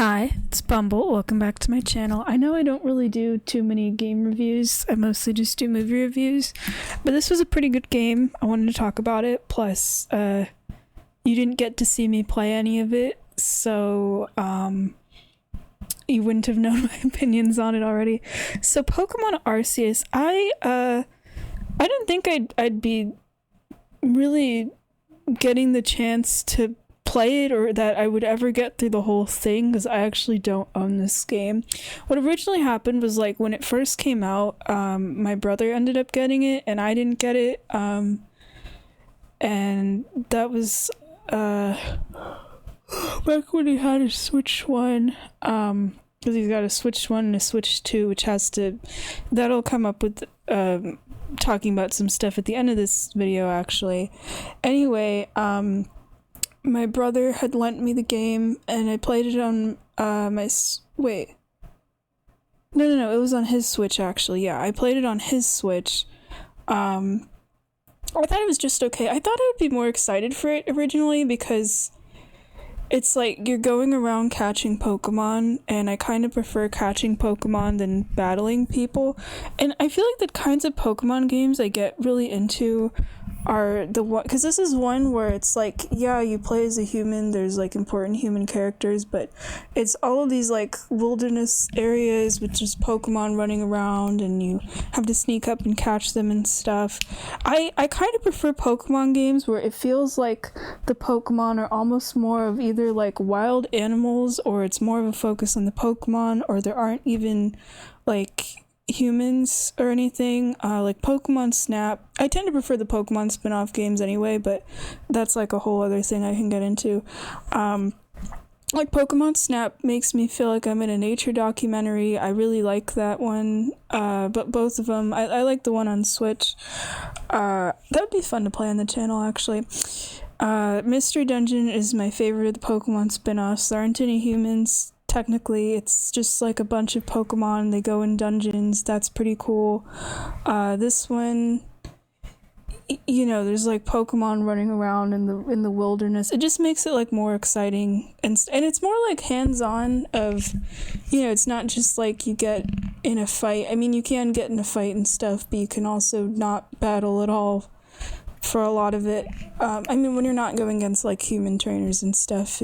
Hi, it's Bumble. Welcome back to my channel. I know I don't really do too many game reviews. I mostly just do movie reviews, but this was a pretty good game. I wanted to talk about it. Plus, you didn't get to see me play any of it, so you wouldn't have known my opinions on it already. So, Pokemon Arceus, I didn't think I'd be really getting the chance to play it, or that I would ever get through the whole thing, because I actually don't own this game. What originally happened was, like, when it first came out, my brother ended up getting it and I didn't get it, and that was back when he had a Switch 1, because he's got a Switch 1 and a Switch 2, which that'll come up with talking about some stuff at the end of this video, actually. Anyway, my brother had lent me the game, and I played it on wait. No, it was on his Switch, actually. Yeah, I played it on his Switch. I thought it was just okay. I thought I would be more excited for it originally, because it's like you're going around catching Pokemon, and I kind of prefer catching Pokemon than battling people. And I feel like the kinds of Pokemon games I get really into are the one, because this is one where it's like, yeah, you play as a human, there's like important human characters, but it's all of these like wilderness areas with just Pokemon running around, and you have to sneak up and catch them and stuff. I kind of prefer Pokemon games where it feels like the Pokemon are almost more of either like wild animals, or it's more of a focus on the Pokemon, or there aren't even like humans or anything, like Pokemon Snap. I tend to prefer the Pokemon spin-off games anyway, but that's like a whole other thing I can get into. Like Pokemon Snap makes me feel like I'm in a nature documentary. I really like that one, but both of them, I like the one on Switch. That would be fun to play on the channel, actually. Mystery Dungeon is my favorite of the Pokemon spin-offs. There aren't any humans. Technically, it's just like a bunch of Pokemon. They go in dungeons. That's pretty cool. This one, you know, there's like Pokemon running around in the wilderness. It just makes it like more exciting, and it's more like hands-on. Of, you know, it's not just like you get in a fight. I mean, you can get in a fight and stuff, but you can also not battle at all for a lot of it. I mean, when you're not going against like human trainers and stuff,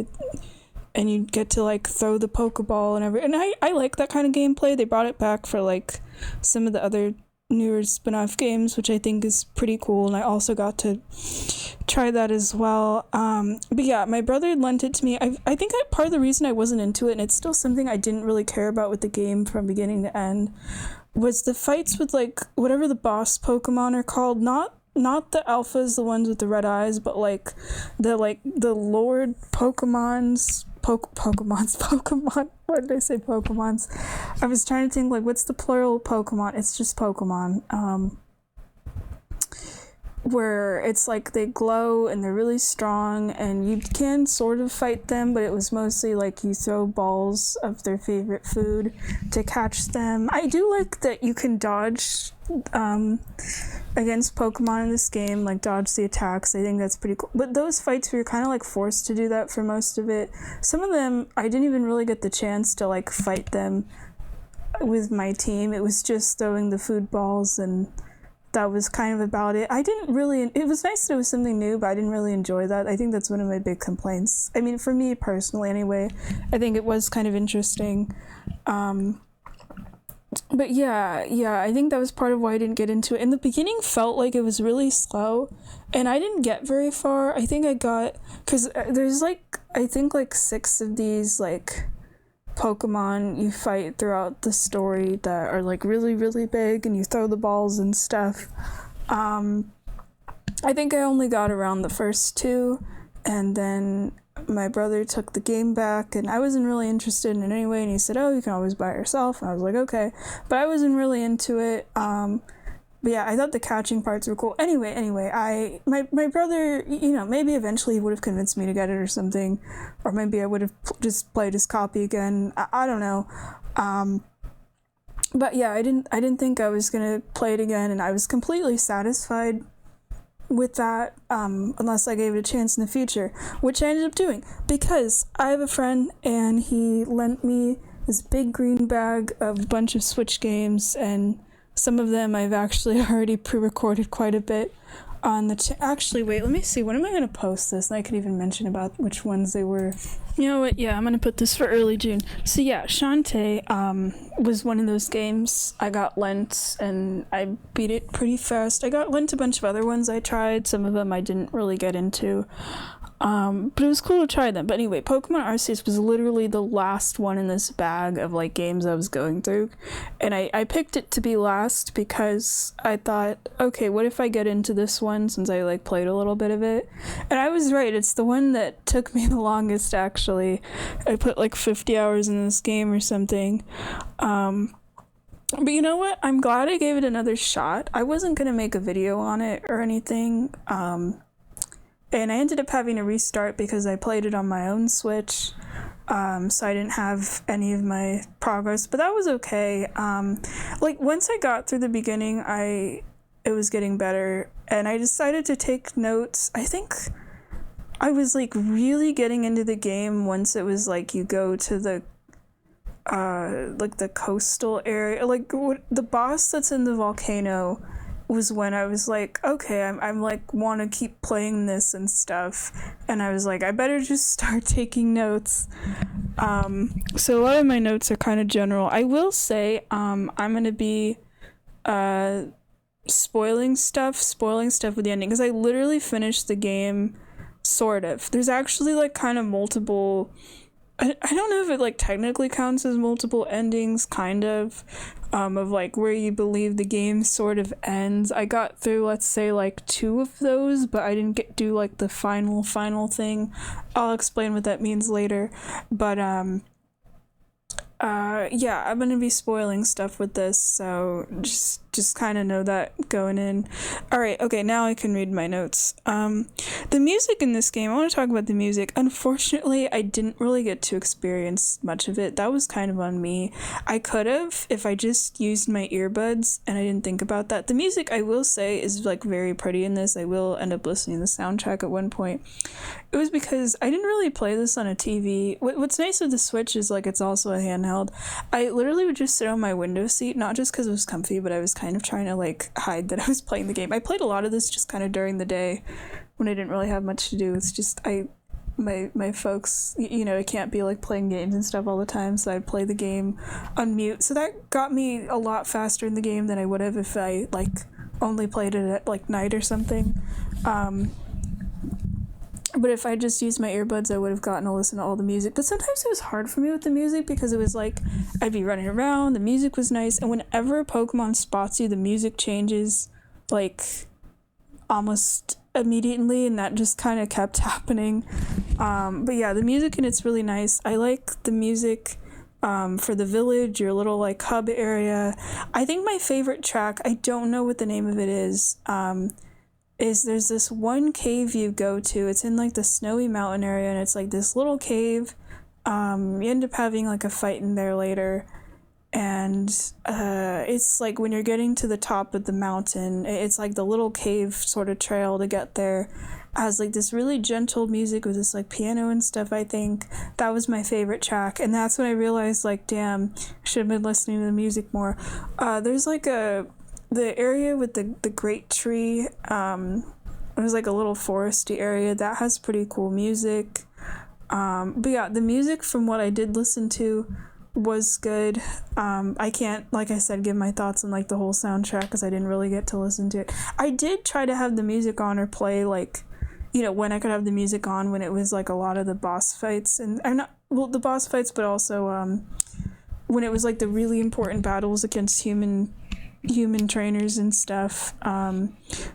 and you get to like throw the Pokeball and everything. And I like that kind of gameplay. They brought it back for like some of the other newer spin-off games, which I think is pretty cool, and I also got to try that as well. But yeah, my brother lent it to me. I think part of the reason I wasn't into it, and it's still something I didn't really care about with the game from beginning to end, was the fights with like whatever the boss Pokemon are called. Not the alphas, the ones with the red eyes, but like the Lord Pokemons. Pokemon. Why did I say Pokemons? I was trying to think, like, what's the plural Pokemon? It's just Pokemon. Where it's like they glow and they're really strong, and you can sort of fight them, but it was mostly like you throw balls of their favorite food to catch them. I do like that you can dodge against Pokemon in this game, like dodge the attacks. I think that's pretty cool. But those fights where you're kind of like forced to do that for most of it, some of them I didn't even really get the chance to like fight them with my team. It was just throwing the food balls, and that was kind of about it. It was nice that it was something new, but I didn't really enjoy that. I think that's one of my big complaints. I mean, for me personally anyway, I think it was kind of interesting. But yeah, I think that was part of why I didn't get into it. In the beginning felt like it was really slow, and I didn't get very far. I think I got, because there's like, I think like 6 of these like Pokemon you fight throughout the story that are like really, really big, and you throw the balls and stuff. I think I only got around the first 2, and then my brother took the game back, and I wasn't really interested in it anyway, and he said, oh, you can always buy it yourself, and I was like, okay, but I wasn't really into it. But yeah, I thought the catching parts were cool. Anyway, my brother, you know, maybe eventually he would have convinced me to get it or something, or maybe I would have just played his copy again. I don't know. But yeah, I didn't think I was gonna play it again, and I was completely satisfied with that unless I gave it a chance in the future, which I ended up doing because I have a friend and he lent me this big green bag of a bunch of Switch games, and some of them I've actually already pre-recorded quite a bit on the actually wait, let me see, when am I going to post this? And I could even mention about which ones they were. You know what, yeah, I'm going to put this for early June. So yeah, Shantae was one of those games I got lent and I beat it pretty fast. I got lent a bunch of other ones I tried, some of them I didn't really get into. But it was cool to try them. But anyway, Pokemon Arceus was literally the last one in this bag of like games I was going through, and I picked it to be last because I thought, okay, what if I get into this one since I like played a little bit of it? And I was right, it's the one that took me the longest actually. I put like 50 hours in this game or something. But you know what? I'm glad I gave it another shot. I wasn't gonna make a video on it or anything. And I ended up having to restart because I played it on my own Switch, so I didn't have any of my progress, but that was okay. Like, once I got through the beginning, it was getting better, and I decided to take notes. I think I was, like, really getting into the game once it was, like, you go to the, like, the coastal area. Like, the boss that's in the volcano was when I was like, okay, I'm like, want to keep playing this and stuff, and I was like, I better just start taking notes. So a lot of my notes are kind of general. I will say, I'm gonna be spoiling stuff with the ending, because I literally finished the game, sort of. There's actually like kind of multiple, I don't know if it like technically counts as multiple endings, kind of like where you believe the game sort of ends. I got through, let's say, like 2 of those, but I didn't do like the final thing. I'll explain what that means later. But yeah, I'm gonna be spoiling stuff with this, so just kind of know that going in. Alright, okay, now I can read my notes. The music in this game, I want to talk about the music. Unfortunately, I didn't really get to experience much of it. That was kind of on me. I could have if I just used my earbuds, and I didn't think about that. The music, I will say, is like very pretty in this. I will end up listening to the soundtrack at one point. It was because I didn't really play this on a TV. What's nice with the Switch is like it's also a handheld. I literally would just sit on my window seat, not just because it was comfy, but I was kind of trying to like hide that I was playing the game. I played a lot of this just kind of during the day when I didn't really have much to do. It's just my folks, you know, I can't be like playing games and stuff all the time, so I'd play the game on mute. So that got me a lot faster in the game than I would have if I like only played it at like night or something. But if I just used my earbuds, I would have gotten to listen to all the music. But sometimes it was hard for me with the music because it was like, I'd be running around, the music was nice, and whenever Pokemon spots you, the music changes, like, almost immediately, and that just kind of kept happening. But yeah, the music in it's really nice. I like the music for the village, your little, like, hub area. I think my favorite track, I don't know what the name of it is there's this one cave you go to. It's in like the snowy mountain area, and it's like this little cave. You end up having like a fight in there later, and it's like when you're getting to the top of the mountain, it's like the little cave sort of trail to get there has like this really gentle music with this like piano and stuff. I think that was my favorite track, and that's when I realized, like, damn, I should have been listening to the music more. There's like the area with the great tree, it was like a little foresty area that has pretty cool music. But yeah, the music from what I did listen to was good. I can't, like I said, give my thoughts on like the whole soundtrack because I didn't really get to listen to it. I did try to have the music on or play, like, you know, when I could have the music on when it was like a lot of the boss fights, and I'm not, well, the boss fights, but also when it was like the really important battles against human trainers and stuff.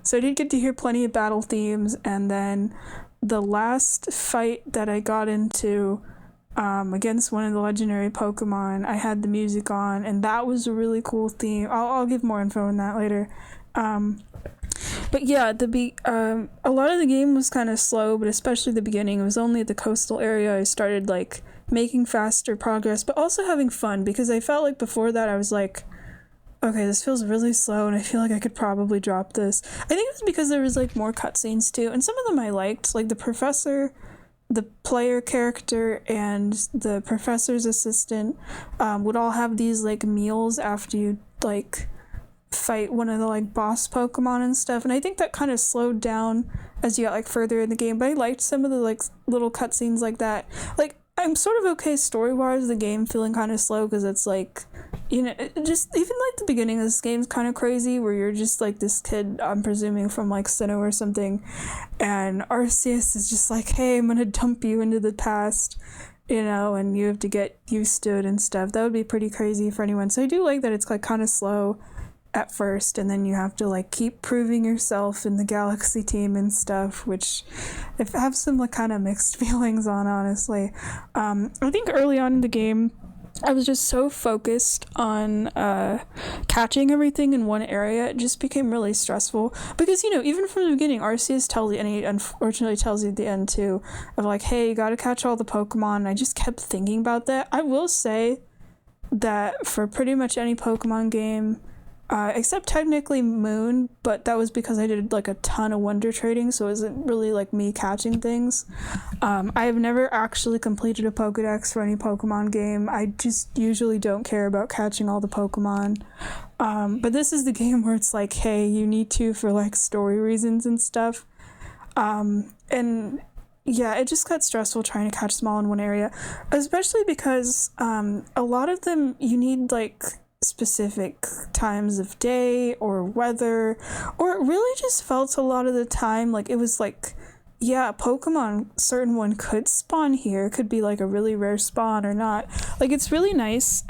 So I did get to hear plenty of battle themes, and then the last fight that I got into against one of the legendary Pokemon, I had the music on, and that was a really cool theme. I'll give more info on that later. But yeah, a lot of the game was kind of slow, but especially the beginning. It was only at the coastal area I started like making faster progress, but also having fun, because I felt like before that I was like, Okay, this feels really slow, and I feel like I could probably drop this. I think it was because there was like more cutscenes too, and some of them I liked, like the professor, the player character, and the professor's assistant would all have these like meals after you like fight one of the like boss Pokemon and stuff, and I think that kind of slowed down as you got like further in the game. But I liked some of the like little cutscenes like that. Like I'm sort of okay story-wise, the game feeling kind of slow because it's like, you know, it just even like the beginning of this game's kind of crazy where you're just like this kid, I'm presuming from like Sinnoh or something, and Arceus is just like, hey, I'm gonna dump you into the past, you know, and you have to get used to it and stuff. That would be pretty crazy for anyone. So I do like that it's like kind of slow at first, and then you have to like keep proving yourself in the Galaxy team and stuff, which I have some like kind of mixed feelings on, honestly. I think early on in the game I was just so focused on catching everything in one area, it just became really stressful because, you know, even from the beginning Arceus tells you, and he unfortunately tells you at the end too, of like, hey, you gotta catch all the Pokemon, and I just kept thinking about that. I will say that for pretty much any Pokemon game, except technically Moon, but that was because I did like a ton of wonder trading, so it wasn't really like me catching things. I have never actually completed a Pokedex for any Pokemon game. I just usually don't care about catching all the Pokemon. But this is the game where it's like, hey, you need to for like story reasons and stuff. And yeah, it just got stressful trying to catch them all in one area, especially because a lot of them you need like specific times of day or weather, or it really just felt a lot of the time like it was like, yeah, Pokemon, certain one could spawn here, could be like a really rare spawn or not. Like it's really nice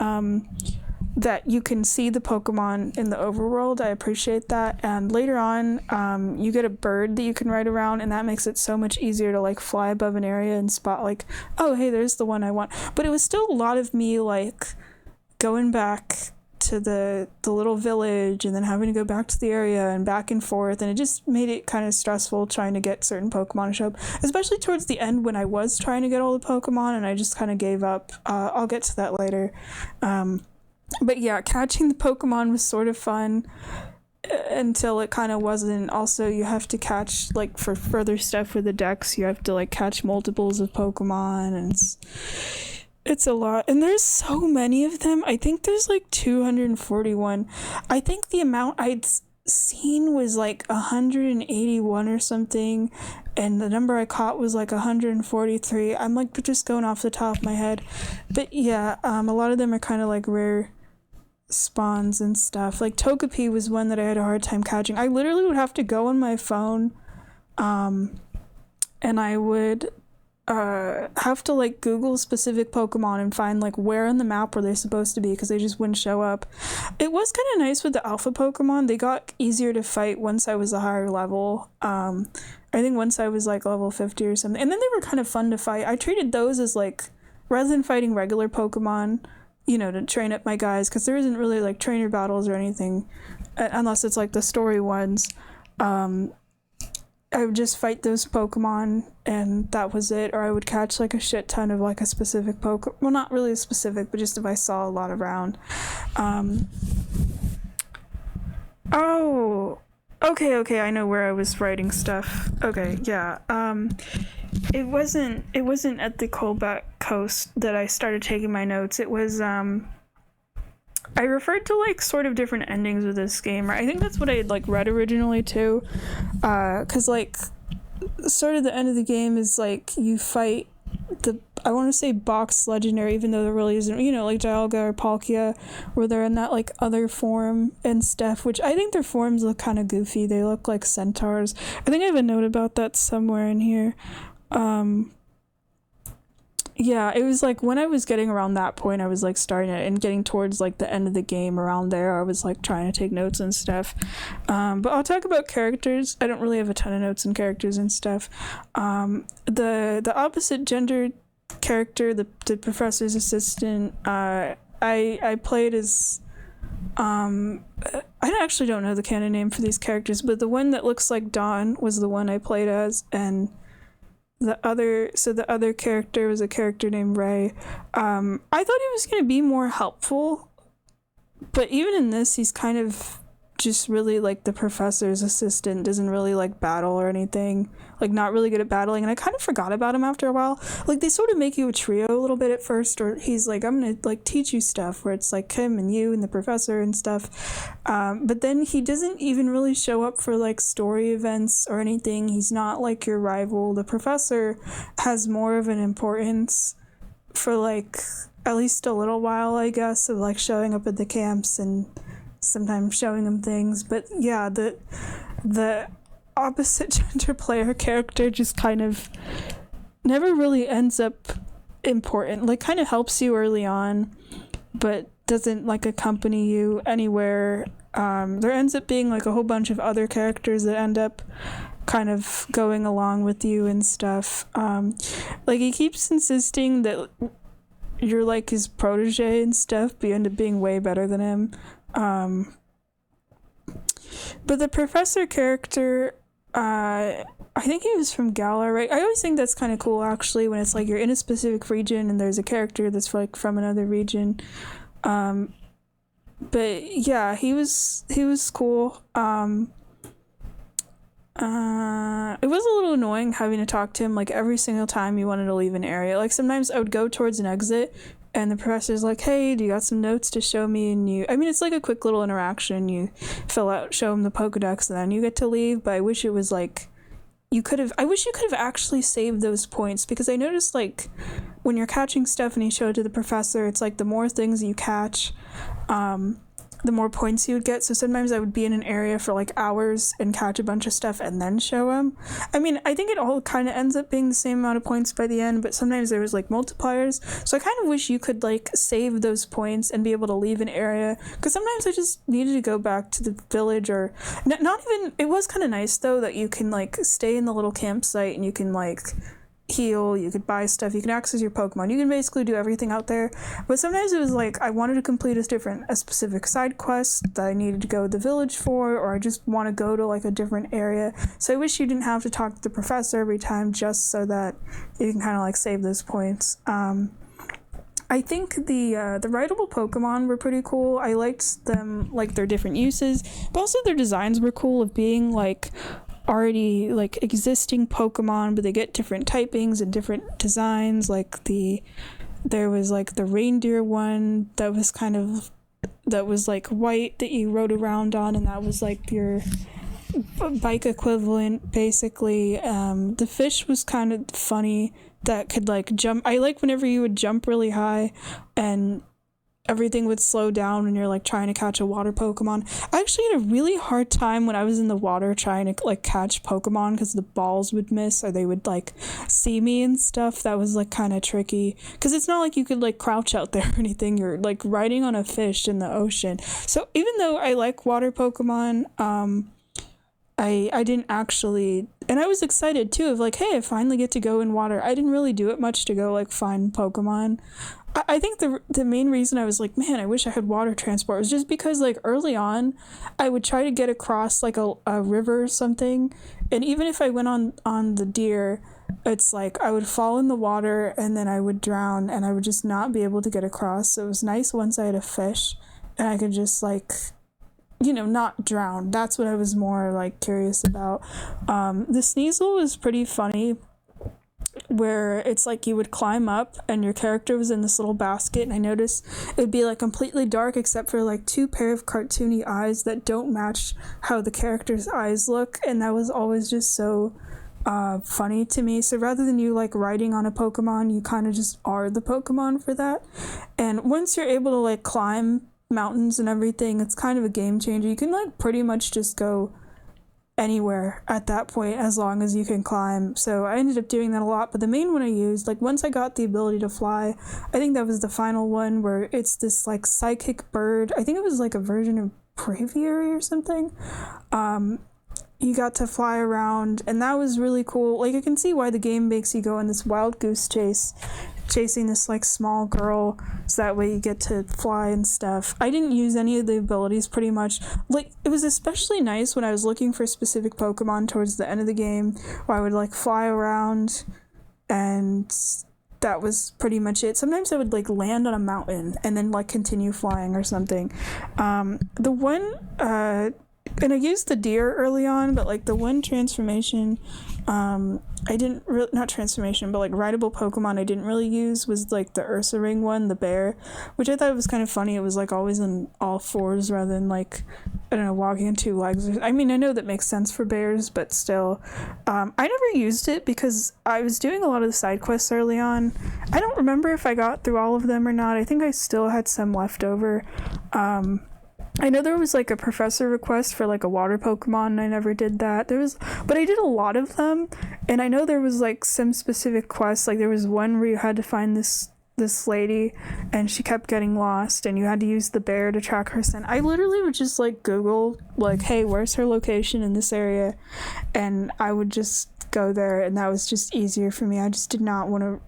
that you can see the Pokemon in the overworld. I appreciate that. And later on you get a bird that you can ride around, and that makes it so much easier to like fly above an area and spot like, oh hey, there's the one I want. But it was still a lot of me like going back to the little village and then having to go back to the area and back and forth, and it just made it kind of stressful trying to get certain Pokemon to show up, especially towards the end when I was trying to get all the Pokemon and I just kind of gave up. I'll get to that later. But yeah, catching the Pokemon was sort of fun until it kind of wasn't. Also, you have to catch, like, for further stuff with the decks, you have to like catch multiples of Pokemon, and it's a lot, and there's so many of them. I think there's like 241. I think the amount I'd seen was like 181 or something, and the number I caught was like 143. I'm like just going off the top of my head, but yeah, a lot of them are kind of like rare spawns and stuff. Like Togepi was one that I had a hard time catching. I literally would have to go on my phone, and I would have to like Google specific Pokemon and find like where on the map were they supposed to be, because they just wouldn't show up. It was kind of nice with the alpha Pokemon. They got easier to fight once I was a higher level. I think once I was like level 50 or something, and then they were kind of fun to fight. I treated those as like, rather than fighting regular Pokemon, you know, to train up my guys, because there isn't really like trainer battles or anything unless it's like the story ones. I would just fight those Pokemon and that was it, or I would catch like a shit ton of like a specific Pokemon. Well, not really specific, but just if I saw a lot around. Oh, okay, I know where I was writing stuff. Okay, yeah. It wasn't at the Colback Coast that I started taking my notes. It was I referred to like sort of different endings with this game. I think that's what I had like read originally too, because like sort of the end of the game is like you fight the, I want to say box legendary, even though there really isn't, you know, like Dialga or Palkia, where they're in that like other form and stuff, which I think their forms look kind of goofy. They look like centaurs. I think I have a note about that somewhere in here. Yeah, it was like when I was getting around that point, I was like starting it and getting towards like the end of the game around there. I was like trying to take notes and stuff. But I'll talk about characters. I don't really have a ton of notes on characters and stuff. The opposite gender character, the professor's assistant, I played as I actually don't know the canon name for these characters, but the one that looks like Dawn was the one I played as, and the other character was a character named Ray. I thought he was going to be more helpful But even in this, he's kind of just really like the professor's assistant, doesn't really like battle or anything, like not really good at battling, and I kind of forgot about him after a while. Like they sort of make you a trio a little bit at first, or he's like, I'm gonna like teach you stuff, where it's like him and you and the professor and stuff, but then he doesn't even really show up for like story events or anything. He's not like your rival. The professor has more of an importance for like at least a little while, I guess, of like showing up at the camps and sometimes showing them things. But yeah, the opposite gender player character just kind of never really ends up important. Like kind of helps you early on, but doesn't like accompany you anywhere. There ends up being like a whole bunch of other characters that end up kind of going along with you and stuff. Like he keeps insisting that you're like his protege and stuff, but you end up being way better than him. But the professor character, I think he was from Galar, right? I always think that's kind of cool, actually, when it's like you're in a specific region and there's a character that's like from another region. But yeah, he was cool. It was a little annoying having to talk to him like every single time you wanted to leave an area. Like sometimes I would go towards an exit and the professor's like, hey, do you got some notes to show me? And it's like a quick little interaction. You fill out, show him the Pokedex, and then you get to leave. But I wish it was like, I wish you could have actually saved those points, because I noticed like when you're catching stuff and you show it to the professor, it's like the more things you catch, the more points you would get. So sometimes I would be in an area for like hours and catch a bunch of stuff and then show him. I think it all kind of ends up being the same amount of points by the end, but sometimes there was like multipliers. So I kind of wish you could like save those points and be able to leave an area, because sometimes I just needed to go back to the village, or not even. It was kind of nice though that you can like stay in the little campsite and you can like heal, you could buy stuff, you can access your Pokemon, you can basically do everything out there. But sometimes it was like I wanted to complete a specific side quest that I needed to go to the village for, or I just want to go to like a different area. So I wish you didn't have to talk to the professor every time, just so that you can kind of like save those points. I think the rideable Pokemon were pretty cool. I liked them, like their different uses, but also their designs were cool, of being like already like existing Pokemon, but they get different typings and different designs. Like there was like the reindeer one that was like white that you rode around on, and that was like your bike equivalent basically. The fish was kind of funny, that could like jump. I like whenever you would jump really high and everything would slow down when you're like trying to catch a water Pokemon. I actually had a really hard time when I was in the water trying to like catch Pokemon, because the balls would miss or they would like see me and stuff. That was like kind of tricky, because it's not like you could like crouch out there or anything. You're like riding on a fish in the ocean. So even though I like water Pokemon, I didn't actually, and I was excited too of like, hey, I finally get to go in water. I didn't really do it much to go like find Pokemon. I think the main reason I was like, man, I wish I had water transport, was just because like early on I would try to get across like a river or something, and even if I went on the deer, it's like I would fall in the water and then I would drown and I would just not be able to get across. So it was nice once I had a fish and I could just like, not drown. That's what I was more like curious about. The Sneasel was pretty funny, where it's like you would climb up and your character was in this little basket, and I noticed it would be like completely dark except for like two pair of cartoony eyes that don't match how the character's eyes look, and that was always just so funny to me. So rather than you like riding on a Pokemon, you kind of just are the Pokemon for that. And once you're able to like climb mountains and everything, it's kind of a game changer. You can like pretty much just go anywhere at that point as long as you can climb. So I ended up doing that a lot, but the main one I used, like once I got the ability to fly, I think that was the final one, where it's this like psychic bird. I think it was like a version of Braviary or something. You got to fly around, and that was really cool. Like I can see why the game makes you go on this wild goose chase, chasing this like small girl, so that way you get to fly and stuff. I didn't use any of the abilities pretty much. Like it was especially nice when I was looking for specific Pokemon towards the end of the game, where I would like fly around and that was pretty much it. Sometimes I would like land on a mountain and then like continue flying or something. The one and I used the deer early on, but like the one transformation I didn't really, not transformation, but like rideable Pokemon I didn't really use was like the Ursa Ring one, the bear, which I thought was kind of funny. It was like always on all fours rather than like, I don't know, walking on two legs. I mean, I know that makes sense for bears, but still. I never used it because I was doing a lot of the side quests early on. I don't remember if I got through all of them or not. I think I still had some left over. I know there was like a professor request for like a water Pokemon and I never did that. But I did a lot of them, and I know there was like some specific quests. Like there was one where you had to find this lady and she kept getting lost and you had to use the bear to track her scent. I literally would just like Google like, hey, where's her location in this area, and I would just go there, and that was just easier for me. I just did not want to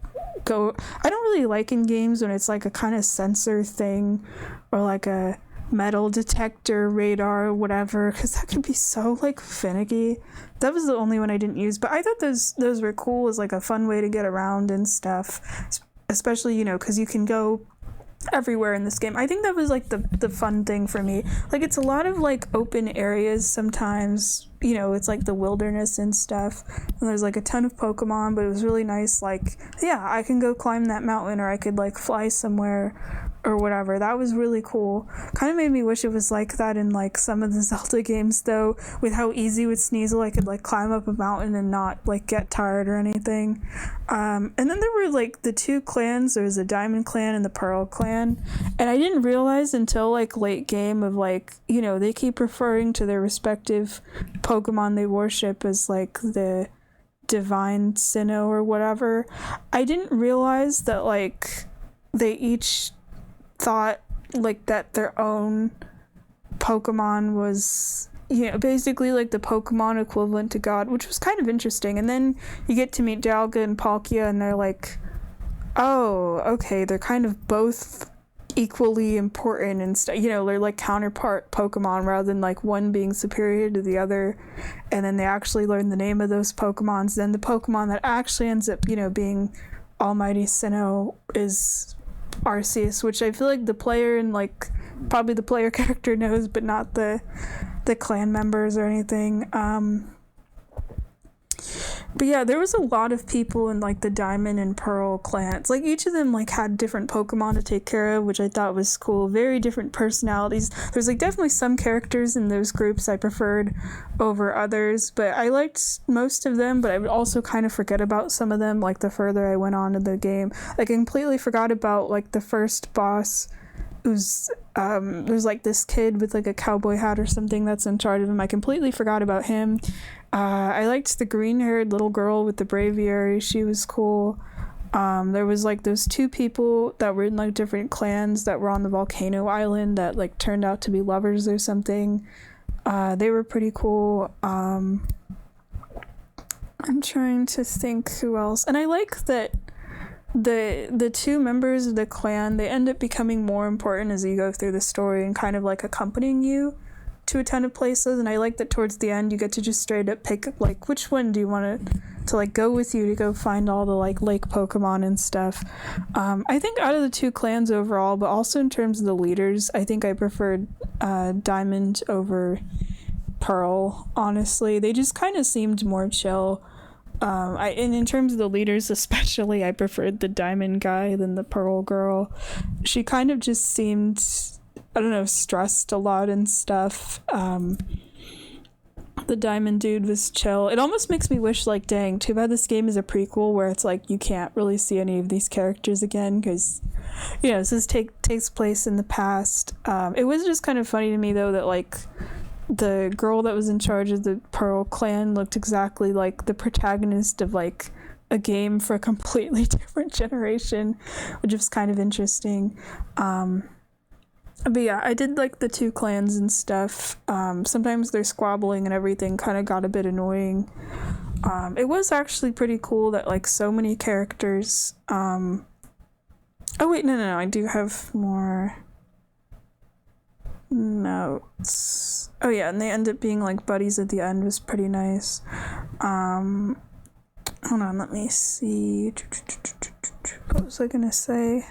go. I don't really like in games when it's like a kind of sensor thing or like a metal detector, radar, whatever, because that could be so like finicky. That was the only one I didn't use, but I thought those were cool as like a fun way to get around and stuff, especially, you know, because you can go everywhere in this game. I think that was like the fun thing for me. Like it's a lot of like open areas sometimes, you know, it's like the wilderness and stuff, and there's like a ton of Pokemon, but it was really nice, like, yeah, I can go climb that mountain, or I could like fly somewhere or whatever. That was really cool. Kind of made me wish it was like that in like some of the Zelda games though, with how easy with Sneasel I could like climb up a mountain and not like get tired or anything. And then there were like the two clans. There was a Diamond Clan and the Pearl Clan, and I didn't realize until like late game of like, you know, they keep referring to their respective Pokemon they worship as like the Divine Sinnoh or whatever. I didn't realize that like they each thought like that their own Pokemon was, you know, basically like the Pokemon equivalent to God, which was kind of interesting. And then you get to meet Dialga and Palkia, and they're like, oh, okay, they're kind of both equally important and stuff, you know, they're like counterpart Pokemon rather than like one being superior to the other. And then they actually learn the name of those Pokemons. Then the Pokemon that actually ends up, you know, being Almighty Sinnoh is Arceus, which I feel like the player and like probably the player character knows, but not the clan members or anything. But yeah, there was a lot of people in like the Diamond and Pearl clans. Like each of them like had different Pokemon to take care of, which I thought was cool. Very different personalities. There's like definitely some characters in those groups I preferred over others, but I liked most of them, but I would also kind of forget about some of them like the further I went on in the game. Like I completely forgot about like the first boss, who's there's like this kid with like a cowboy hat or something that's in charge of him. I completely forgot about him. I liked the green-haired little girl with the braviary. She was cool. There was like those two people that were in like different clans that were on the volcano island that like turned out to be lovers or something. They were pretty cool. I'm trying to think who else. And I like that the two members of the clan, they end up becoming more important as you go through the story and kind of like accompanying you to a ton of places. And I like that towards the end you get to just straight up pick like which one do you want to like go with you to go find all the like lake Pokemon and stuff. I think out of the two clans overall, but also in terms of the leaders, I think I preferred Diamond over Pearl. Honestly, they just kind of seemed more chill. And in terms of the leaders especially, I preferred the Diamond guy than the Pearl girl. She kind of just seemed, I don't know, stressed a lot and stuff. The Diamond dude was chill. It almost makes me wish, like, dang, too bad this game is a prequel where it's like you can't really see any of these characters again because, you know, this takes place in the past. It was just kind of funny to me though that like the girl that was in charge of the Pearl clan looked exactly like the protagonist of like a game for a completely different generation, which was kind of interesting. But yeah, I did like the two clans and stuff. Sometimes their squabbling and everything kind of got a bit annoying. It was actually pretty cool that like so many characters. Oh wait, no, I do have more notes. Oh yeah, and they end up being like buddies at the end, was pretty nice. Hold on, let me see. what was I gonna say?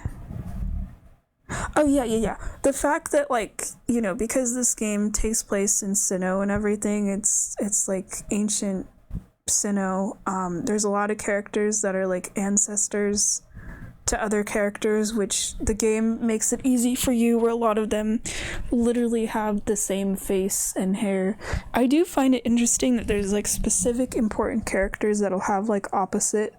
Oh yeah. The fact that, like, you know, because this game takes place in Sinnoh and everything, it's like ancient Sinnoh. There's a lot of characters that are like ancestors to other characters, which the game makes it easy for you, where a lot of them literally have the same face and hair. I do find it interesting that there's like specific important characters that'll have like opposite,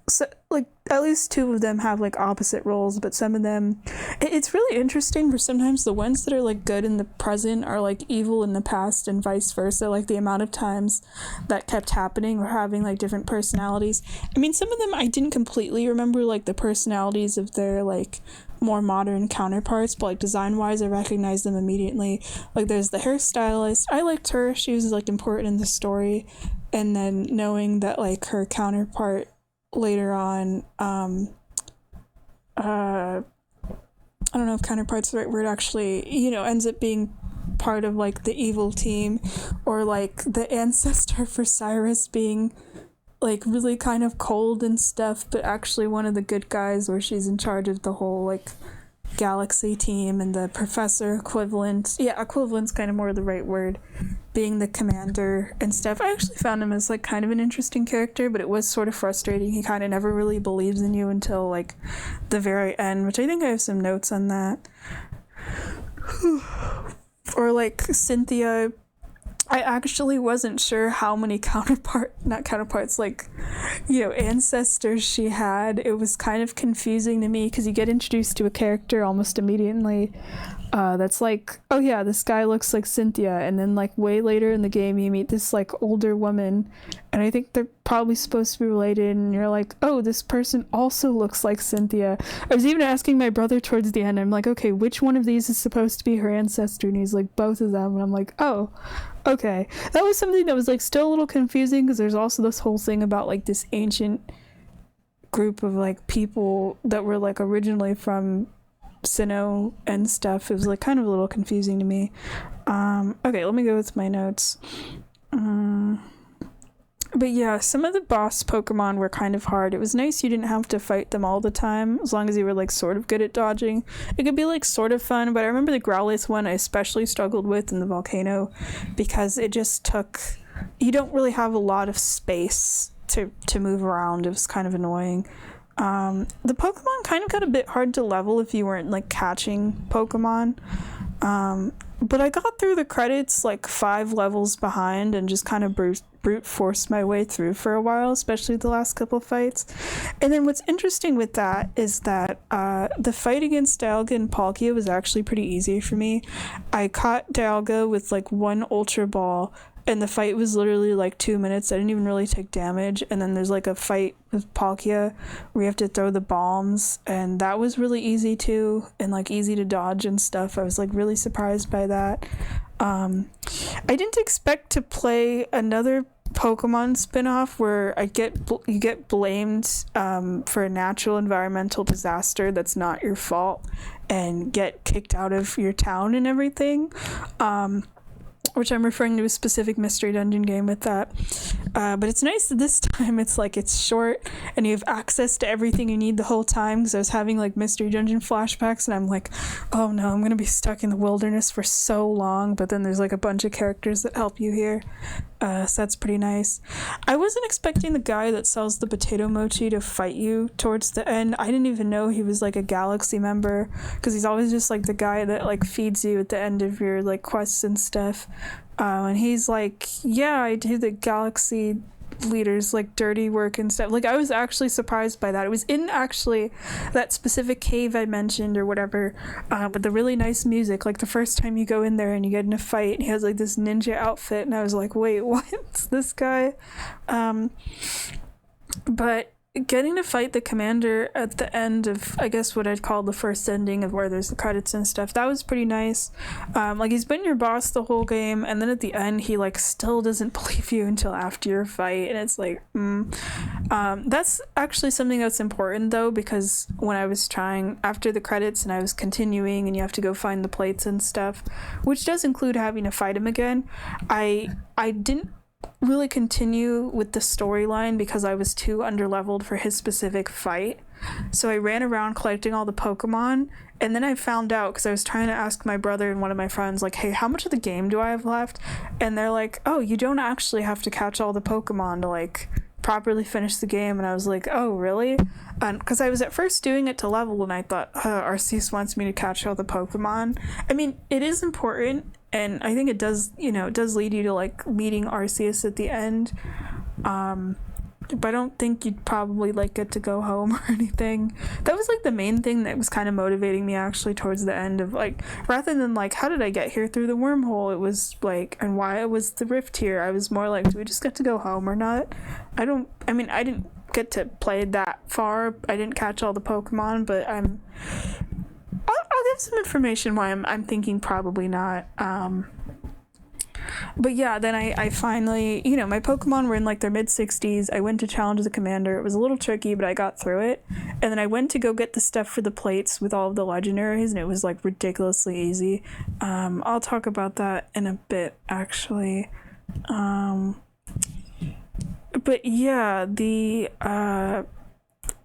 so, like, at least two of them have like opposite roles, but some of them, it's really interesting, for sometimes the ones that are like good in the present are like evil in the past, and vice versa. Like the amount of times that kept happening, or having like different personalities. I mean, some of them I didn't completely remember like the personalities of their like more modern counterparts, but like design wise I recognized them immediately. Like there's the hairstylist, I liked her, she was like important in the story, and then knowing that like her counterpart later on, I don't know if counterpart's the right word, actually, you know, ends up being part of like the evil team, or like the ancestor for Cyrus being like really kind of cold and stuff, but actually one of the good guys, where she's in charge of the whole like galaxy team, and the professor equivalent's kind of more the right word, being the commander and stuff. I actually found him as like kind of an interesting character, but it was sort of frustrating. He kind of never really believes in you until like the very end, which I think I have some notes on that. Or like Cynthia, I actually wasn't sure how many like, you know, ancestors she had. It was kind of confusing to me, because you get introduced to a character almost immediately that's like, oh yeah, this guy looks like Cynthia, and then like way later in the game you meet this like older woman, and I think they're probably supposed to be related, and you're like, oh, this person also looks like Cynthia. I was even asking my brother towards the end, I'm like, okay, which one of these is supposed to be her ancestor? And he's like, both of them. And I'm like, oh, okay. That was something that was like still a little confusing, because there's also this whole thing about like this ancient group of like people that were like originally from Sinnoh and stuff. It was like kind of a little confusing to me. Okay, let me go with my notes. But yeah, some of the boss Pokemon were kind of hard. It was nice you didn't have to fight them all the time, as long as you were like sort of good at dodging. It could be like sort of fun, but I remember the Growlithe one I especially struggled with in the volcano, because it just took, you don't really have a lot of space to move around. It was kind of annoying. The Pokemon kind of got a bit hard to level if you weren't like catching Pokemon. But I got through the credits like 5 levels behind, and just kind of brute forced my way through for a while, especially the last couple fights. And then what's interesting with that is that the fight against Dialga and Palkia was actually pretty easy for me. I caught Dialga with like 1 Ultra Ball, and the fight was literally like 2 minutes. I didn't even really take damage. And then there's like a fight with Palkia where you have to throw the bombs, and that was really easy too, and like easy to dodge and stuff. I was like really surprised by that. I didn't expect to play another Pokemon spin-off where you get blamed for a natural environmental disaster that's not your fault, and get kicked out of your town and everything. Which I'm referring to a specific Mystery Dungeon game with that. But it's nice that this time it's short, and you have access to everything you need the whole time, because I was having like Mystery Dungeon flashbacks, and I'm like, oh no, I'm gonna be stuck in the wilderness for so long, but then there's like a bunch of characters that help you here. So that's pretty nice. I wasn't expecting the guy that sells the potato mochi to fight you towards the end. I didn't even know he was like a Galaxy member, because he's always just like the guy that like feeds you at the end of your like quests and stuff. And he's like, yeah, I do the Galaxy leaders like dirty work and stuff. Like, I was actually surprised by that. It was in actually that specific cave I mentioned or whatever, with the really nice music. Like the first time you go in there and you get in a fight, and he has like this ninja outfit, and I was like, wait, what's this guy? But getting to fight the commander at the end of, I guess what I'd call the first ending of where there's the credits and stuff, that was pretty nice. Like, he's been your boss the whole game, and then at the end he like still doesn't believe you until after your fight, and it's like that's actually something that's important though, because when I was trying after the credits and I was continuing, and you have to go find the plates and stuff, which does include having to fight him again, I didn't really continue with the storyline because I was too underleveled for his specific fight. So I ran around collecting all the Pokemon, and then I found out, because I was trying to ask my brother and one of my friends, like, hey, how much of the game do I have left? And they're like, oh, you don't actually have to catch all the Pokemon to, like, properly finish the game. And I was like, oh, really? Because I was at first doing it to level, and I thought, Arceus wants me to catch all the Pokemon. I mean, it is important, and I think it does, it does lead you to, like, meeting Arceus at the end. But I don't think you'd probably, like, get to go home or anything. That was, like, the main thing that was kind of motivating me, actually, towards the end of, like, rather than, like, how did I get here through the wormhole? It was, like, and why was the rift here? I was more like, do we just get to go home or not? I didn't get to play that far. I didn't catch all the Pokemon, but I'll give some information why I'm thinking probably not. But yeah, then I finally, my Pokemon were in, like, their mid-60s. I went to challenge the commander. It was a little tricky, but I got through it. And then I went to go get the stuff for the plates with all of the legendaries, and it was, like, ridiculously easy. I'll talk about that in a bit, actually. But yeah,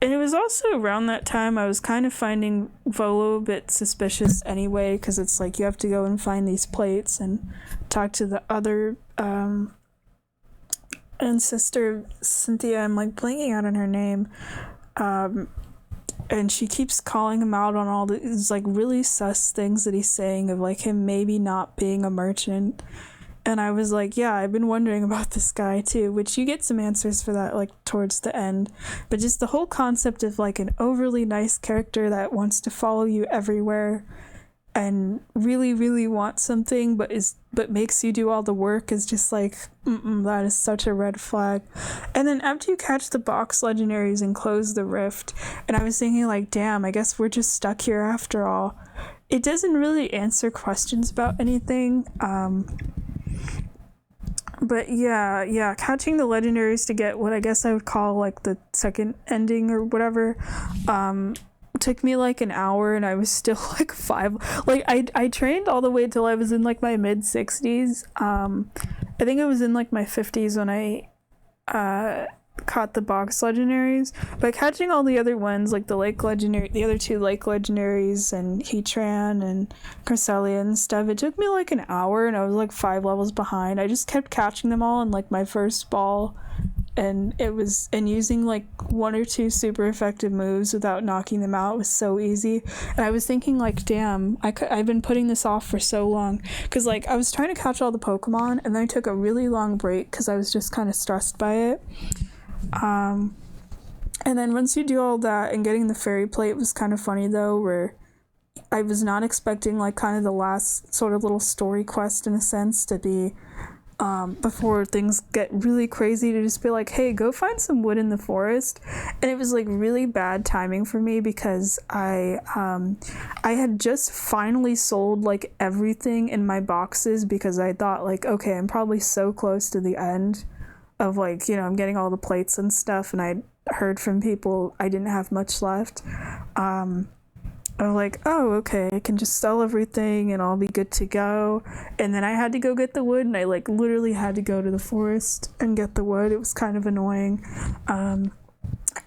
and it was also around that time I was kind of finding Volo a bit suspicious anyway, because it's like you have to go and find these plates and talk to the other and sister Cynthia, I'm, like, blanking out on her name, and she keeps calling him out on all these, like, really sus things that he's saying of, like, him maybe not being a merchant. And I was like, yeah, I've been wondering about this guy too, which you get some answers for that, like, towards the end. But just the whole concept of, like, an overly nice character that wants to follow you everywhere and really, really wants something but makes you do all the work is just like, that is such a red flag. And then after you catch the box legendaries and close the rift, and I was thinking, like, damn, I guess we're just stuck here after all. It doesn't really answer questions about anything. But yeah, catching the legendaries to get what I guess I would call, like, the second ending or whatever, took me, like, an hour, and I was still, like, 5. Like, I trained all the way till I was in, like, my mid-60s. I think I was in, like, my 50s when I caught the box legendaries, but catching all the other ones, like the other two lake legendaries and Heatran and Cresselia and stuff, it took me, like, an hour, and I was, like, 5 levels behind. I just kept catching them all in, like, my first ball, and using, like, 1 or 2 super effective moves without knocking them out was so easy. And I was thinking, like, damn, I've been putting this off for so long, because, like, I was trying to catch all the Pokemon, and then I took a really long break because I was just kind of stressed by it. And then once you do all that, and getting the fairy plate was kind of funny, though, where I was not expecting, like, kind of the last sort of little story quest, in a sense, to be, before things get really crazy, to just be like, hey, go find some wood in the forest. And it was, like, really bad timing for me, because I had just finally sold, like, everything in my boxes, because I thought, like, okay, I'm probably so close to the end of, like, I'm getting all the plates and stuff, and I heard from people I didn't have much left. I'm like, oh, okay, I can just sell everything and I'll be good to go. And then I had to go get the wood, and I, like, literally had to go to the forest and get the wood. It was kind of annoying.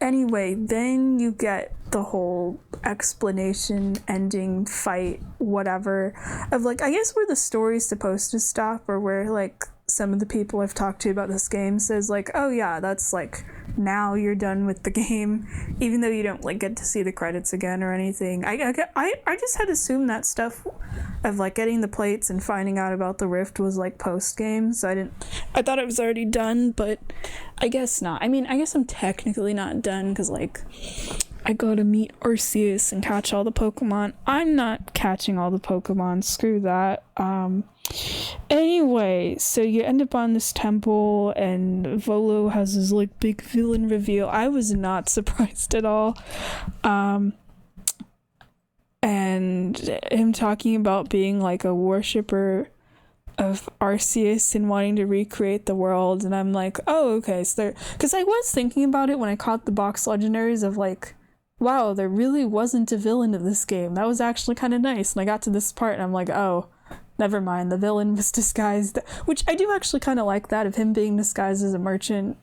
Anyway, then you get the whole explanation, ending, fight, whatever, of, like, I guess where the story's supposed to stop, or where, like, some of the people I've talked to about this game says, like, oh yeah, that's, like, now you're done with the game, even though you don't, like, get to see the credits again or anything. I just had assumed that stuff of, like, getting the plates and finding out about the rift was, like, post-game, so I thought it was already done, but I guess not. I mean, I guess I'm technically not done, because, like, I gotta meet Arceus and catch all the Pokemon. I'm not catching all the Pokemon, screw that. Anyway, so you end up on this temple, and Volo has his, like, big villain reveal. I was not surprised at all. And him talking about being, like, a worshipper of Arceus and wanting to recreate the world, and I'm like, oh, okay, so because I was thinking about it when I caught the box legendaries of, like, wow, there really wasn't a villain of this game. That was actually kind of nice. And I got to this part, and I'm like, oh, never mind, the villain was disguised, which I do actually kind of like that, of him being disguised as a merchant.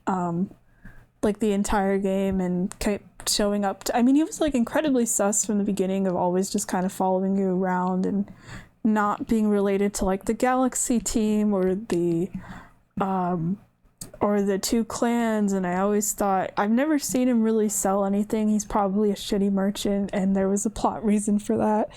like the entire game and kept showing up I mean, he was like incredibly sus from the beginning of always just kind of following you around and not being related to like the Galaxy team or the two clans. And I always thought, I've never seen him really sell anything. He's probably a shitty merchant, and there was a plot reason for that.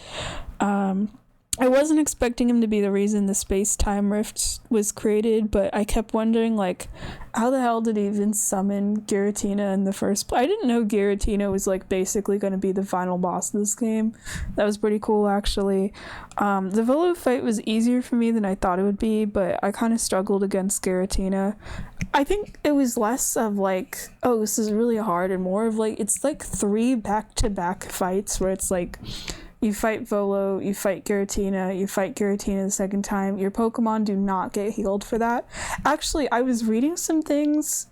I wasn't expecting him to be the reason the space-time rift was created, but I kept wondering, like, how the hell did he even summon Giratina in the first place? I didn't know Giratina was, like, basically going to be the final boss of this game. That was pretty cool, actually. The Volo fight was easier for me than I thought it would be, but I kind of struggled against Giratina. I think it was less of, like, oh, this is really hard, and more of, like, it's, like, 3 back-to-back fights where it's, like, you fight Volo, you fight Giratina, you fight Giratina the second time. Your Pokemon do not get healed for that. Actually, I was reading some things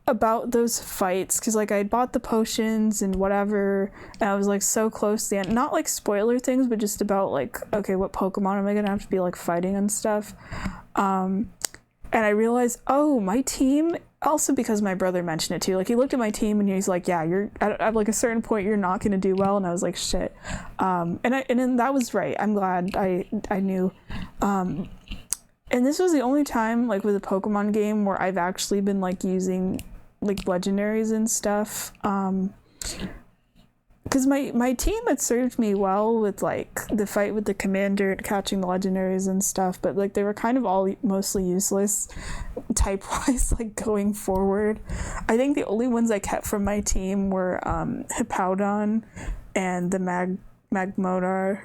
about those fights, because, like, I had bought the potions and whatever, and I was, like, so close to the end. Not, like, spoiler things, but just about, like, okay, what Pokemon am I gonna have to be, like, fighting and stuff. And I realized, oh, my team, also because my brother mentioned it too, like, he looked at my team and he's like, yeah, you're at like a certain point you're not going to do well. And I was like, shit. And then that was right. I'm glad I knew. And this was the only time, like, with a Pokemon game where I've actually been, like, using, like, legendaries and stuff. Because my team had served me well with, like, the fight with the commander and catching the legendaries and stuff, but, like, they were kind of all mostly useless type-wise, like, going forward. I think the only ones I kept from my team were Hippowdon and the Magmodar.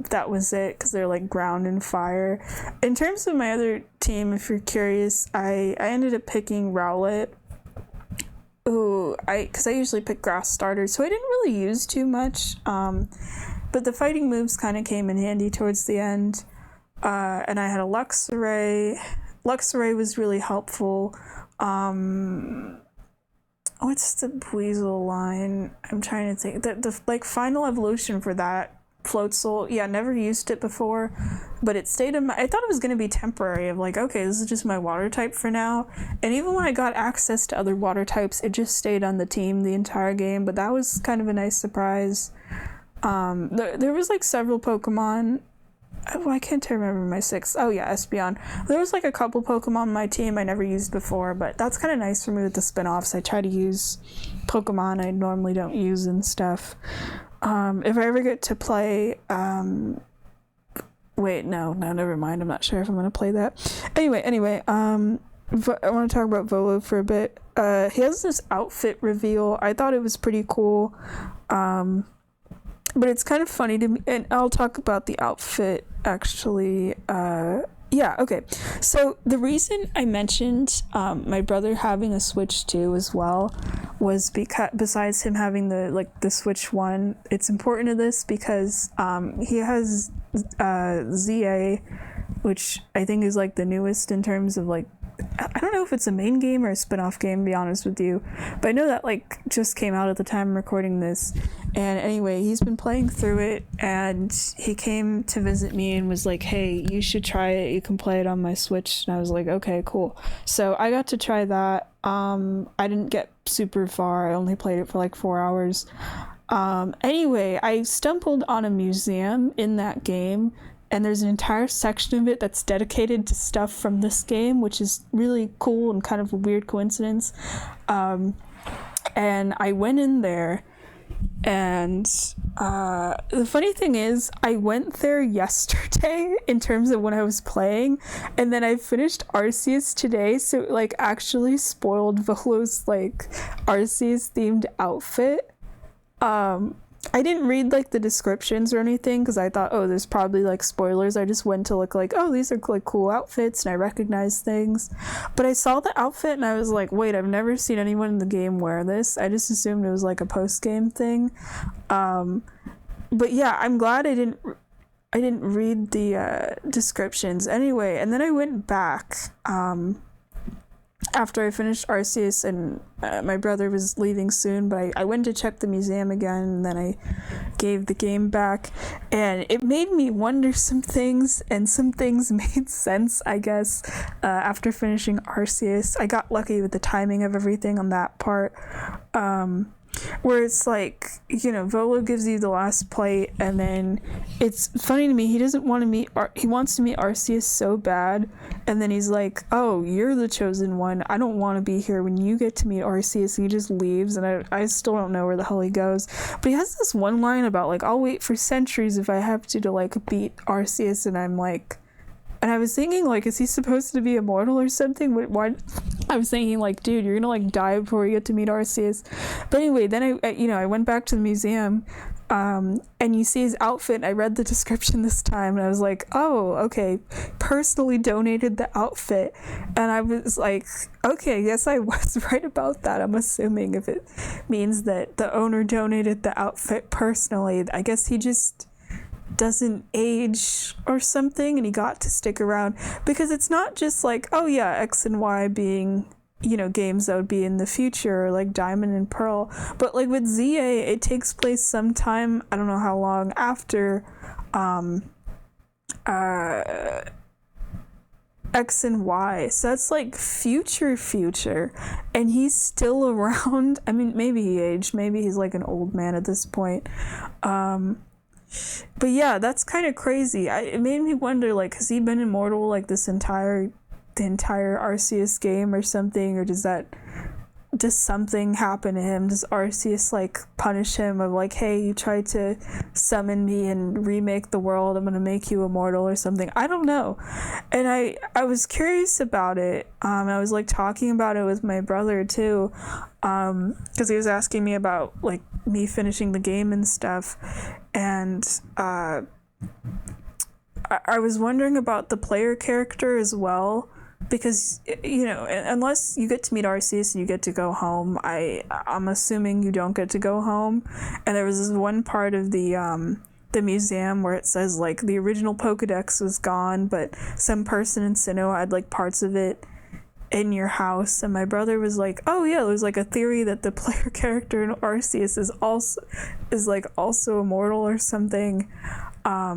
That was it, because they're, like, ground and fire. In terms of my other team, if you're curious, I ended up picking Rowlet. Ooh, because I usually pick grass starters, so I didn't really use too much, but the fighting moves kind of came in handy towards the end, and I had a Luxray. Luxray was really helpful. What's the Buizel line? I'm trying to think. The like, final evolution for that, Floatzel, yeah, never used it before, but it stayed in my, I thought it was going to be temporary, of like, okay, this is just my water type for now. And even when I got access to other water types, it just stayed on the team the entire game, but that was kind of a nice surprise. There was, like, several Pokemon. Oh, I can't remember my 6. Oh yeah, Espeon. There was, like, a couple Pokemon on my team I never used before, but that's kind of nice for me with the spin-offs. I try to use Pokemon I normally don't use and stuff. If I ever get to play, wait, no, never mind. I'm not sure if I'm going to play that. Anyway, I want to talk about Volo for a bit. He has this outfit reveal. I thought it was pretty cool. But it's kind of funny to me, and I'll talk about the outfit, actually. Yeah, okay. So the reason I mentioned my brother having a Switch 2 as well was because, besides him having the Switch 1, it's important to this because he has ZA, which I think is, like, the newest in terms of, like, I don't know if it's a main game or a spin-off game, to be honest with you, but I know that, like, just came out at the time I'm recording this. And anyway, he's been playing through it, and he came to visit me and was like, hey, you should try it, you can play it on my Switch. And I was like, okay, cool. So I got to try that. I didn't get super far. I only played it for like 4 hours. Anyway, I stumbled on a museum in that game, and there's an entire section of it that's dedicated to stuff from this game, which is really cool and kind of a weird coincidence. And I went in there, and the funny thing is, I went there yesterday in terms of when I was playing, and then I finished Arceus today, so it, like, actually spoiled Volo's, like, Arceus themed outfit. I didn't read, like, the descriptions or anything because I thought, oh, there's probably, like, spoilers. I just went to look like, oh, these are, like, cool outfits, and I recognized things. But I saw the outfit and I was like, wait, I've never seen anyone in the game wear this. I just assumed it was, like, a post-game thing. But yeah, I'm glad I didn't read the descriptions anyway. And then I went back, and after I finished Arceus, and my brother was leaving soon, but I went to check the museum again, and then I gave the game back, and it made me wonder some things, and some things made sense, I guess, after finishing Arceus. I got lucky with the timing of everything on that part, where it's like, Volo gives you the last plate, and then it's funny to me, he doesn't want to meet, he wants to meet Arceus so bad, and then he's like, oh, you're the chosen one, I don't want to be here when you get to meet Arceus, and he just leaves, and I still don't know where the hell he goes. But he has this one line about, like, I'll wait for centuries if I have to like, beat Arceus, and I'm like, and I was thinking, like, is he supposed to be immortal or something? Why? I was thinking, like, dude, you're gonna, like, die before you get to meet Arceus. But anyway, then I went back to the museum, and you see his outfit. I read the description this time, and I was like, oh, okay, personally donated the outfit. And I was like, okay, yes, I was right about that. I'm assuming if it means that the owner donated the outfit personally, I guess he just doesn't age or something, and he got to stick around, because it's not just like, oh yeah, X and Y being, games that would be in the future, like Diamond and Pearl, but like with ZA, it takes place sometime, I don't know how long after X and Y, so that's like future, and he's still around. I mean, maybe he aged, maybe he's like an old man at this point. But yeah, that's kind of crazy. It made me wonder, like, has he been immortal like the entire Arceus game or something, or does something happen to him? Does Arceus like punish him of like, hey, you tried to summon me and remake the world, I'm gonna make you immortal or something? I don't know. And I was curious about it. I was like talking about it with my brother too, because he was asking me about like me finishing the game and stuff, and I was wondering about the player character as well, because unless you get to meet Arceus and you get to go home, I'm assuming you don't get to go home. And there was this one part of the museum where it says like the original Pokedex was gone, but some person in Sinnoh had like parts of it in your house, and my brother was like, oh yeah, there's like a theory that the player character in Arceus is also immortal or something,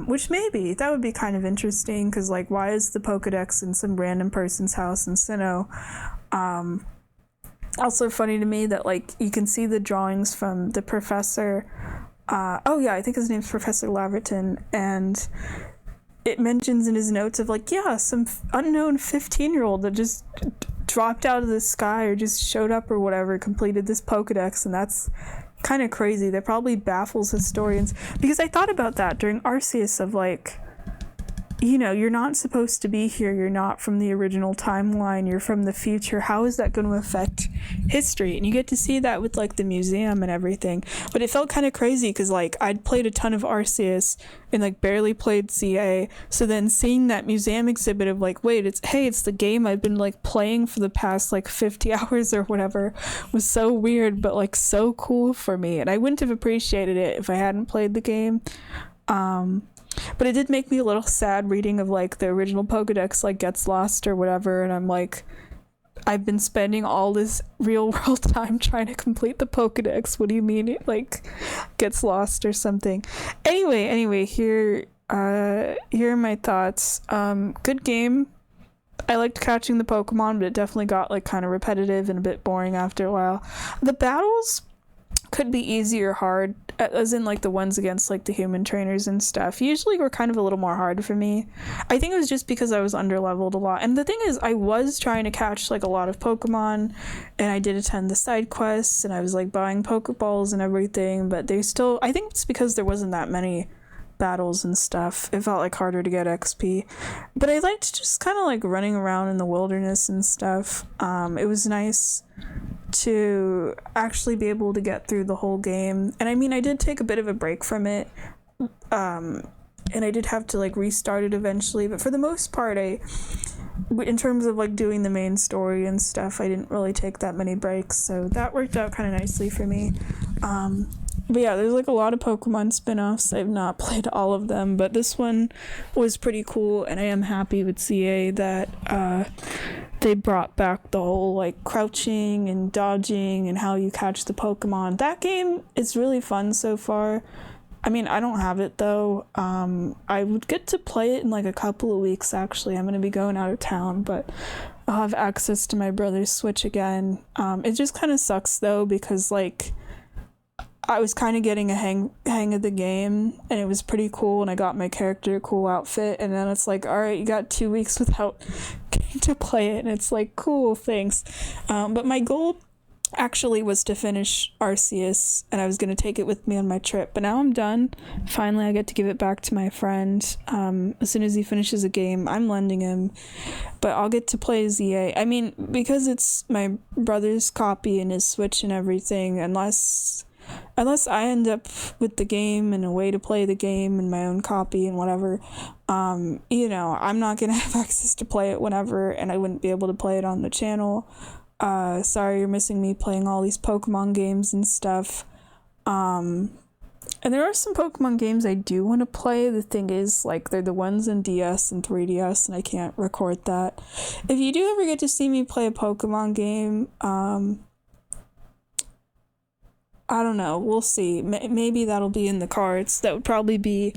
which maybe that would be kind of interesting, because like, why is the Pokedex in some random person's house in Sinnoh? Also funny to me that like you can see the drawings from the professor, I think his name's Professor Laverton, and it mentions in his notes of like, yeah, some unknown 15-year-old that just dropped out of the sky or just showed up or whatever, completed this Pokedex, and that's kind of crazy. That probably baffles historians, because I thought about that during Arceus of like, you're not supposed to be here, you're not from the original timeline, you're from the future. How is that going to affect history? And you get to see that with like the museum and everything. But it felt kind of crazy because like I'd played a ton of Arceus and like barely played CA, so then seeing that museum exhibit of like, wait, it's the game I've been like playing for the past like 50 hours or whatever was so weird, but like so cool for me, and I wouldn't have appreciated it if I hadn't played the game. But it did make me a little sad reading of like the original Pokedex like gets lost or whatever, and I'm like, I've been spending all this real world time trying to complete the Pokedex. What do you mean it like gets lost or something? Anyway, here are my thoughts. Good game. I liked catching the Pokemon, but it definitely got like kind of repetitive and a bit boring after a while. The battles could be easy or hard, as in like the ones against like the human trainers and stuff usually were kind of a little more hard for me. I think it was just because I was underleveled a lot, and the thing is I was trying to catch like a lot of Pokemon, and I did attend the side quests, and I was like buying Pokeballs and everything, but I think it's because there wasn't that many battles and stuff. It felt like harder to get XP, but I liked just kind of like running around in the wilderness and stuff. It was nice to actually be able to get through the whole game, and I mean I did take a bit of a break from it, and I did have to like restart it eventually, but for the most part in terms of like doing the main story and stuff, I didn't really take that many breaks, so that worked out kind of nicely for me. But yeah, there's like a lot of Pokemon spin-offs. I've not played all of them, but this one was pretty cool, and I am happy with CA that they brought back the whole like crouching and dodging and how you catch the Pokemon. That game is really fun so far. I mean, I don't have it though. I would get to play it in like a couple of weeks actually. I'm gonna be going out of town, but I'll have access to my brother's Switch again. It just kind of sucks though, because like I was kind of getting a hang of the game, and it was pretty cool, and I got my character a cool outfit, and then it's like, all right, you got 2 weeks without getting to play it, and it's like, cool, thanks. But my goal actually was to finish Arceus, and I was going to take it with me on my trip, but now I'm done. Finally, I get to give it back to my friend. As soon as he finishes a game, I'm lending him, but I'll get to play ZA. I mean, because it's my brother's copy and his Switch and everything, unless I end up with the game and a way to play the game and my own copy and whatever, I'm not gonna have access to play it whenever, and I wouldn't be able to play it on the channel. Sorry you're missing me playing all these Pokemon games and stuff. And there are some Pokemon games I do want to play. The thing is, like, they're the ones in DS and 3DS, and I can't record that. If you do ever get to see me play a Pokemon game, I don't know. We'll see. Maybe that'll be in the cards. That would probably be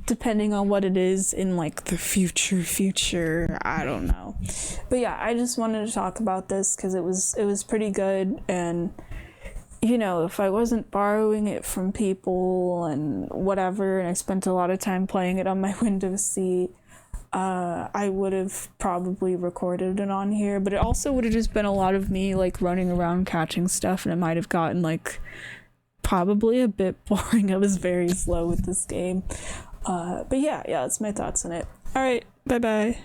depending on what it is in like the future. I don't know. But yeah, I just wanted to talk about this because it was pretty good, and if I wasn't borrowing it from people and whatever, and I spent a lot of time playing it on my Windows seat, I would have probably recorded it on here, but it also would have just been a lot of me like running around catching stuff, and it might have gotten like probably a bit boring. I was very slow with this game. But yeah, that's my thoughts on it. All right, bye.